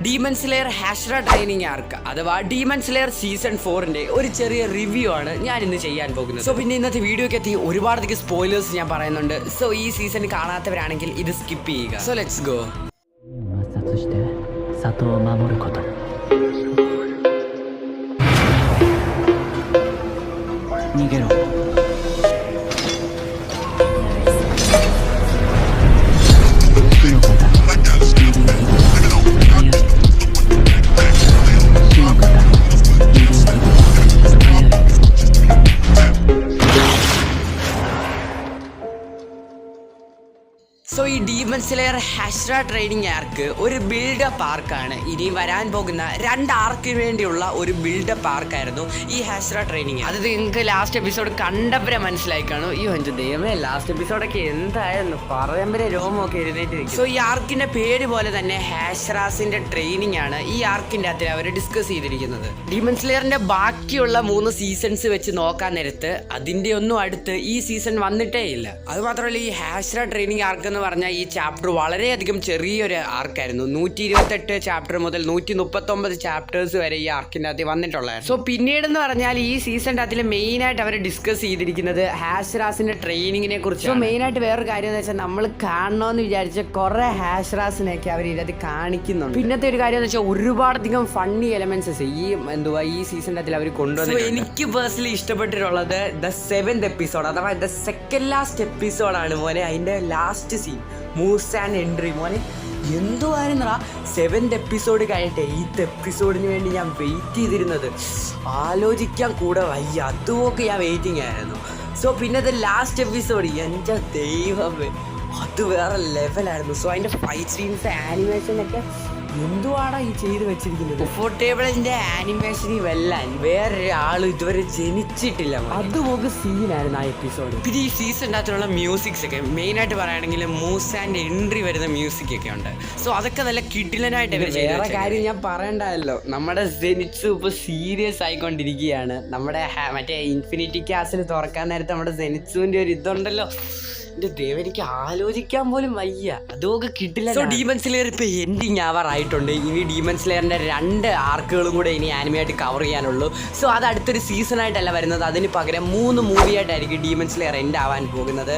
Demon slayer ഹാഷ്ര training ആർക്ക് അഥവാ demon slayer season 4ന്റെ ഒരു ചെറിയ റിവ്യൂ ആണ് ഞാൻ ഇന്ന് ചെയ്യാൻ പോകുന്നത്. സോ പിന്നെ ഇന്നത്തെ വീഡിയോക്ക് എത്തി ഒരുപാടധികം സ്പോയിലേഴ്സ് ഞാൻ പറയുന്നുണ്ട്. സോ ഈ സീസൺ കാണാത്തവരാണെങ്കിൽ ഇത് സ്കിപ്പ് ചെയ്യുക. So let's go. സോ ഈ ഡീമൺ സ്ലെയർ ഹാഷ്ര ട്രെയിനിങ് ആർക്ക് ഒരു ബിൽഡപ്പ് ആർക്കാണ്. ഇനി വരാൻ പോകുന്ന 2 ആർക്കിന് വേണ്ടിയുള്ള ഒരു ബിൽഡപ്പ് ആർക്കായിരുന്നു ഈ ഹാഷ്ര ട്രെയിനിങ്. അത് നിങ്ങൾക്ക് ലാസ്റ്റ് എപ്പിസോഡ് കണ്ടവരെ മനസ്സിലായി കാണും. ഈ എൻ്റെ ദൈവമേ, ലാസ്റ്റ് എപ്പിസോഡൊക്കെ എന്തായിരുന്നു പറയുമ്പോഴേ രോമമൊക്കെ എഴുന്നേറ്റ്. സോ ഈ ആർക്കിന്റെ പേര് പോലെ തന്നെ ഹാഷ്രാസിന്റെ ട്രെയിനിങ് ആണ് ഈ ആർക്കിന്റെ അകത്ത് അവർ ഡിസ്കസ് ചെയ്തിരിക്കുന്നത്. ഡീമൺ സ്ലെയറിന്റെ ബാക്കിയുള്ള 3 സീസൺസ് വെച്ച് നോക്കാൻ നേരത്ത് അതിന്റെ ഒന്നും അടുത്ത് ഈ സീസൺ വന്നിട്ടേ ഇല്ല. അത് മാത്രമല്ല, ഈ ഹാഷ്ര ട്രെയിനിങ് ആർക്ക് എന്ന് പറഞ്ഞാൽ ഈ ചാപ്റ്റർ വളരെയധികം ചെറിയൊരു ആർക്കായിരുന്നു. 128 ചാപ്റ്റർ മുതൽ 139 ചാപ്റ്റേഴ്സ് വരെ ഈ ആർക്കിൻ്റെ അകത്ത് വന്നിട്ടുള്ളതാണ്. സോ പിന്നീടെന്ന് പറഞ്ഞാൽ ഈ സീസണിൻ്റെ അതിൽ മെയിനായിട്ട് അവർ ഡിസ്കസ് ചെയ്തിരിക്കുന്നത് ഹാഷ്രാസിന്റെ ട്രെയിനിങ്ങിനെ കുറിച്ച്. സോ മെയിനായിട്ട് വേറൊരു കാര്യം എന്ന് വെച്ചാൽ നമ്മൾ കാണണമെന്ന് വിചാരിച്ച കുറെ ഹാഷ്രാസിനെയൊക്കെ അവർ ഇതിനകത്ത് കാണിക്കുന്നുണ്ട്. പിന്നത്തെ ഒരു കാര്യം എന്ന് വെച്ചാൽ ഒരുപാടധികം ഫണ്ണി എലമെന്റ്സ് ഈ സീസണിൻ്റെ അതിൽ അവർ കൊണ്ടുവന്നു. എനിക്ക് പേഴ്സണലി ഇഷ്ടപ്പെട്ടിട്ടുള്ളത് ദ 7th എപ്പിസോഡ് അഥവാ ദ സെക്കൻഡ് ലാസ്റ്റ് എപ്പിസോഡാണ് മോനെ. അതിന്റെ last scene moves and entry മോനെ എന്തുവായിരുന്നടാ. 7th എപ്പിസോഡ് കഴിഞ്ഞിട്ട് 8th എപ്പിസോഡിന് വേണ്ടി ഞാൻ വെയിറ്റ് ചെയ്തിരുന്നത് ആലോചിക്കാൻ കൂടെ വയ്യ. അതുമൊക്കെ ഞാൻ വെയിറ്റിംഗ് ആയിരുന്നു. സോ പിന്നത്തെ ലാസ്റ്റ് എപ്പിസോഡ് എൻ്റെ ദൈവമേ അത് വേറെ ലെവലായിരുന്നു. സോ അതിൻ്റെ ഫൈറ്റ് സീൻസ് ആനിമേഷനൊക്കെ എന്തുവാടാ ഈ ചെയ്ത് വെച്ചിരിക്കുന്നത്. കംഫർട്ടബിളിന്റെ ആനിമേഷനിൽ വെല്ലാൻ വേറൊരാൾ ഇതുവരെ ജനിച്ചിട്ടില്ല. അതുപോലെ സീനായിരുന്നു ആ എപ്പിസോഡ്. പിന്നെ ഈ സീസണിൻ്റെ അകത്തുള്ള മ്യൂസിക്സ് ഒക്കെ മെയിനായിട്ട് പറയുകയാണെങ്കിൽ മൂവ്സ് ആൻഡ് എൻട്രി വരുന്ന മ്യൂസിക് ഒക്കെ ഉണ്ട്. സോ അതൊക്കെ നല്ല കിടിലനായിട്ട് വേറെ കാര്യം ഞാൻ പറയണ്ടല്ലോ, നമ്മുടെ സെനിറ്റ്സു ഇപ്പോൾ സീരിയസ് ആയിക്കൊണ്ടിരിക്കുകയാണ്. നമ്മുടെ മറ്റേ ഇൻഫിനിറ്റി കാസിൽ തുറക്കാൻ നേരത്തെ നമ്മുടെ സെനിറ്റ്സുവിൻ്റെ ഒരു ഇതുണ്ടല്ലോ, എൻ്റെ ദൈവം എനിക്ക് ആലോചിക്കാൻ പോലും വയ്യ. അതൊക്കെ കിട്ടില്ല. സോ ഡീമൺ സ്ലെയർ ഇപ്പോൾ എൻഡിങ് ആവാറായിട്ടുണ്ട്. ഇനി ഡീമൺ സ്ലെയറിൻ്റെ 2 ആർക്കുകളും കൂടെ ഇനി ആനിമയായിട്ട് കവർ ചെയ്യാനുള്ളൂ. സോ അത് അടുത്തൊരു സീസണായിട്ടല്ല വരുന്നത്, അതിന് പകരം 3 മൂവിയായിട്ടായിരിക്കും ഡീമൺ സ്ലെയർ എൻഡ് ആവാൻ പോകുന്നത്.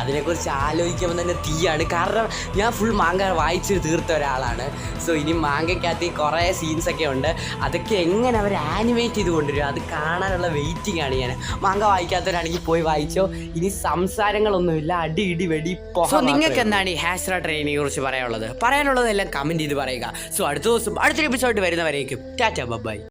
അതിനെക്കുറിച്ച് ആലോചിക്കുമ്പോൾ തന്നെ തീയാണ്. കാരണം ഞാൻ ഫുൾ മാങ്ക വായിച്ച് തീർത്ത ഒരാളാണ്. സോ ഇനി മാങ്കയ്ക്കകത്ത് കുറേ സീൻസൊക്കെ ഉണ്ട്. അതൊക്കെ എങ്ങനെ അവർ ആനിമേറ്റ് ചെയ്ത് കൊണ്ടുവരും അത് കാണാനുള്ള വെയിറ്റിംഗ് ആണ് ഞാൻ. മാങ്ക വായിക്കാത്തവരാണെങ്കിൽ പോയി വായിച്ചോ. ഇനി സംസാരങ്ങളൊന്നുമില്ല, അടി ഇടി വെടി. സോ നിങ്ങൾക്ക് എന്താണ് ഈ ഹാഷ്ര ട്രെയിനിനെ കുറിച്ച് പറയാനുള്ളതെല്ലാം കമന്റ് ചെയ്ത് പറയുക. സോ അടുത്ത ദിവസം അടുത്തൊരു എപ്പിസോഡ് വരുന്നവരേക്കും ടാറ്റ ബൈ.